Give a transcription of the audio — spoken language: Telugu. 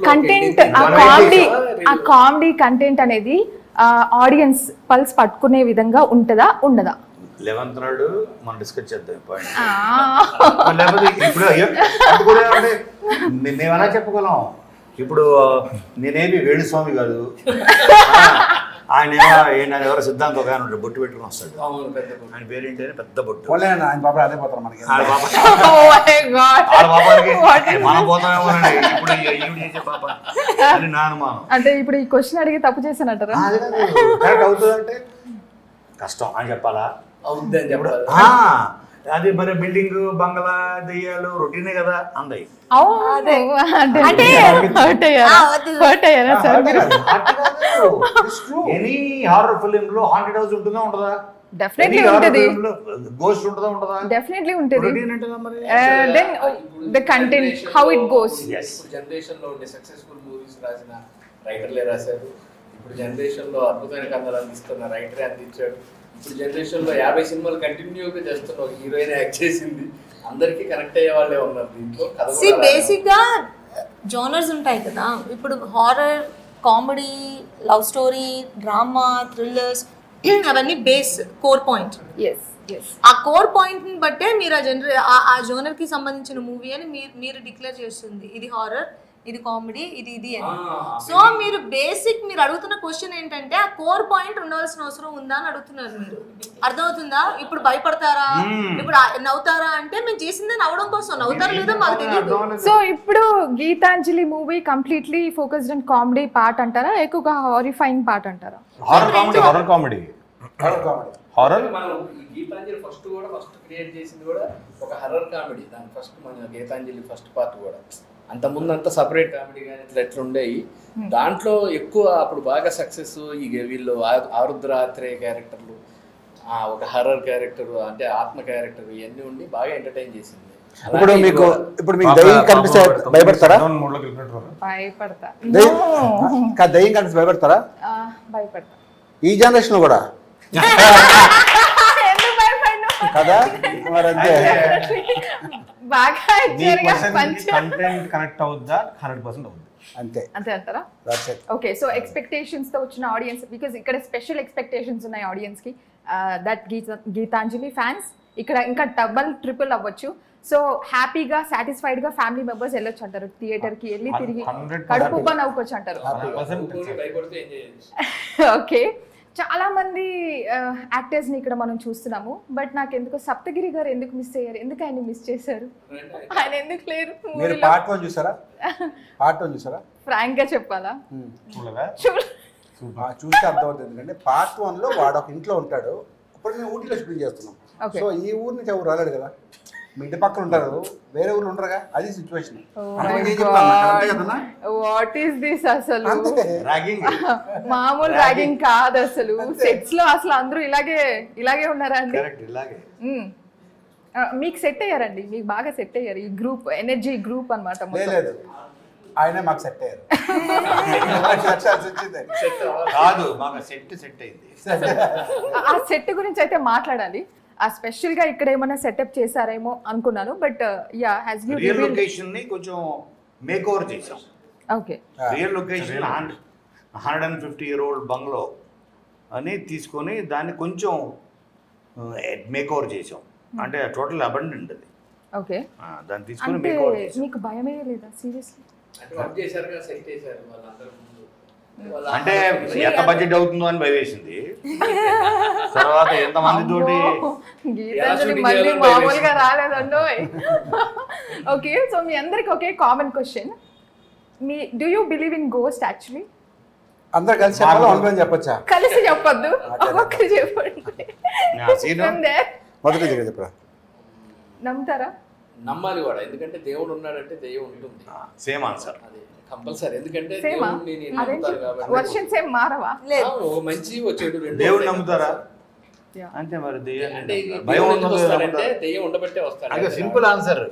కంటెంట్ ఆ కామెడీ కంటెంట్ అనేది ఆడియన్స్ పల్స్ పట్టుకునే విధంగా ఉంటుందా ఉండదా? 11th నాడు మనం డిస్కస్ చేద్దాం పాయింట్. లేకపోతే ఇప్పుడు అది కూడా అంటే మేము ఎలా చెప్పగలం? ఇప్పుడు నేనేమి వేణుస్వామి కాదు, ఆయన ఎవరో సిద్ధాంత ఒక ఆయన బొట్టు పెట్టుకుని వస్తాడు. ఆయన పేరేంటి? పెద్ద బొట్టు. ఆయన బాబా అదే పోతారు మనకి. మనం పోతామేమోనండి ఇప్పుడు చేసే పాప అని నా అనుమానం. అంటే ఇప్పుడు ఈ క్వశ్చన్ అడిగి తప్పు చేశానంటారా? కరెక్ట్ అవుతుందంటే కష్టం అని చెప్పాలా? అది మరి బిల్డింగ్ బంగ్లా దెయ్యాలు రొటీనే కదా అందయి. ఎనీ హారర్ ఫిలిం లో హాంటెడ్ హౌస్ ఉంటుందా ఉండదా? డెఫినెట్లీ ఉంటుంది. గోస్ట్ ఉంటుందా ఉండదా? డెఫినెట్లీ ఉంటుంది. Then the content how it goes. ఇప్పుడు జనరేషన్ లో ఉండే సక్సెస్ఫుల్ మూవీస్ రాసిన రైటర్లే రాశారు. ఇప్పుడు జనరేషన్ లో అద్భుతమైన కథలు అందిస్తున్న రైటరే అందించాడు. ఇప్పుడు జనరేషన్ లో 50 సినిమాలు కంటిన్యూగా చేస్తున్న ఒక హీరోయిన్ యాక్ట్ చేసింది. అందరికి కనెక్ట్ అయ్యే వాళ్ళే ఉన్నారు దీంట్లో. బేసిక్ గా జోనర్స్ ఉంటాయి కదా, ఇప్పుడు horror, comedy, love story, drama, thrillers అవన్నీ బేస్ కోర్ పాయింట్. ఆ కోర్ పాయింట్ ని బట్టే మీరు ఆ జోనర్ కి సంబంధించిన మూవీ అని మీరు డిక్లేర్ చేస్తుంది. ఇది హారర్, ఇది కామెడీ, ఇది అని. సో మీరు బేసిక్ మీరు అడుగుతున్న క్వశ్చన్ ఏంటంటే ఆ కోర్ పాయింట్ ఉండవలసిన అవసరం ఉందా అని అడుగుతున్నారు మీరు. అర్థమవుతుందా? ఇప్పుడు భయపడతారా, ఇప్పుడు నవ్వుతారా అంటే మేము చేసిందే నవ్వడం కోసం. నవ్వుతారా లేదో మాకు తెలియదు. సో ఇప్పుడు Geethanjali movie completely focused on comedy part అంటారా, ఎక్కువగా హారిఫైయింగ్ పార్ట్ అంటారా? Horror comedy. మనం గీతాంజలి ఫస్ట్ క్రియేట్ చేసింది కూడా ఒక హర్రర్ కామెడీ. దాని ఫస్ట్ మన గీతాంజలి ఫస్ట్ పార్ట్ కూడా అంత ముందు అంతా సపరేట్ కామెడీ కానీ ఇట్లా ఉండేవి. దాంట్లో ఎక్కువ అప్పుడు బాగా సక్సెస్ వీళ్ళు ఆరుద్ర ఆత్రేయ క్యారెక్టర్లు, ఒక హర్రర్ క్యారెక్టర్ అంటే ఆత్మ క్యారెక్టర్ ఇవన్నీ ఉండి బాగా ఎంటర్టైన్ చేసింది. ఇప్పుడు మీకు దయ్యం కనిపిస్తే భయపడతారా? దయ్యం కనిపిస్తే భయపడతారా? భయపడతా. ఈ జనరేషన్ లో కూడా కదా మరి అంతే. కంటెంట్ కనెక్ట్ అవుద్దా? 100% అవుద్ది. అంతే అంటారా? ఓకే, సో ఎక్స్పెక్టేషన్స్ తో వచ్చిన ఆడియన్స్, బికాజ్ ఇక్కడ స్పెషల్ ఎక్స్పెక్టేషన్స్ ఉన్నాయి ఆడియన్స్ కి. దట్ గీతాంజలి ఫ్యాన్స్ ఇక్కడ ఇంకా డబల్ ట్రిపుల్ అవ్వచ్చు. సో హ్యాపీగా సాటిస్ఫైడ్ గా ఫ్యామిలీ మెంబర్స్ వెళ్ళొచ్చు అంటారు. థియేటర్ కి వెళ్ళి తిరిగి కడుపుబ్బా నవ్వుకోవచ్చు అంటారు. ఓకే, చాలా మంది యాక్టర్స్ ని ఇక్కడ మనం చూస్తున్నాము. బట్ నాకు ఎందుకో సప్తగిరి గారు ఎందుకు మిస్ అయ్యారు? ఎందుకు ఆయన మిస్ చేశారు? ఆయన ఎందుకు లేరు? మీరు పార్ట్ 1 చూసారా? పార్ట్ 1 చూసారా? ఫ్రాంక్ గా చెప్పాలా? చూస్తే అర్థమవుతుంది. ఎందుకంటే పార్ట్ 1 లో వాడు ఒక ఇంట్లో ఉంటాడు. ఇప్పుడు మేము ఊటీలో షూటింగ్ చేస్తున్నాం. సో ఈ ఊరు నుంచి ఎవరు రాలేడు కదా, మీ ఇంటి పక్కన ఉంటారు, వేరే ఊర్లో ఉంటారుగా. అది సిచ్యువేషన్. వాట్ ఈస్ దిస్ అసలు? మామూలు ర్యాగింగ్ కాదు అసలు. సెట్స్ లో అసలు అందరూ ఇలాగే ఉన్నారా అండి? మీకు సెట్ అయ్యారండి, మీకు బాగా సెట్ అయ్యారు. ఈ గ్రూప్ ఎనర్జీ గ్రూప్ అన్నమాట. లేదు, ఆయనే మాకు సెట్ అయ్యారు. ఆ సెట్ గురించి అయితే మాట్లాడాలి. ఆ స్పెషల్ గా ఇక్కడ ఏమైనా సెటప్ చేశారేమో అనుకున్నాను. But yeah, has you real location ని కొంచెం మేక్ ఓవర్ చేసాం. Okay, real location 150-year-old bungalow అని తీసుకొని దాన్ని కొంచెం మేక్ ఓవర్ చేసాం. అంటే టోటల్ అబండెంట్ అది. ఓకే, దాన్ని తీసుకొని మేక్ ఓవర్ చేసాం. మీకు భయమే లేదా సీరియస్లీ? అంటే వర్క్ చేశారు కదా, సెట్ చేశారు వాళ్ళందరూ. అంటే ఎంత బడ్జెట్ అవుతుందో అని భయవేసింది. తర్వాత ఎంతమంది తోటి మళ్ళీ మామూలుగా రాలేదండో. ఓకే, సో మీ అందరికి ఒకే common question, do you believe in ghost? Actually అందరు కలిసి చెప్పాలి, చెప్పొచ్చా? కలిసి చెప్పొద్దు, ఒక్కొక్కరు చెప్పండి. మొదటి చెప్పరా? నమ్ముతారా? నమ్మాలి కూడా, ఎందుకంటే దేవుడు ఉన్నాడంటే దెయ్యం ఉంటుంది. సేమ్ ఆన్సర్ అది కంపల్సరీ. ఎందుకంటే మంచి చెడు దేవుడు నమ్ముతారా అంటే మరి దెయ్యం ఉండబట్టే వస్తాడు. Simple answer.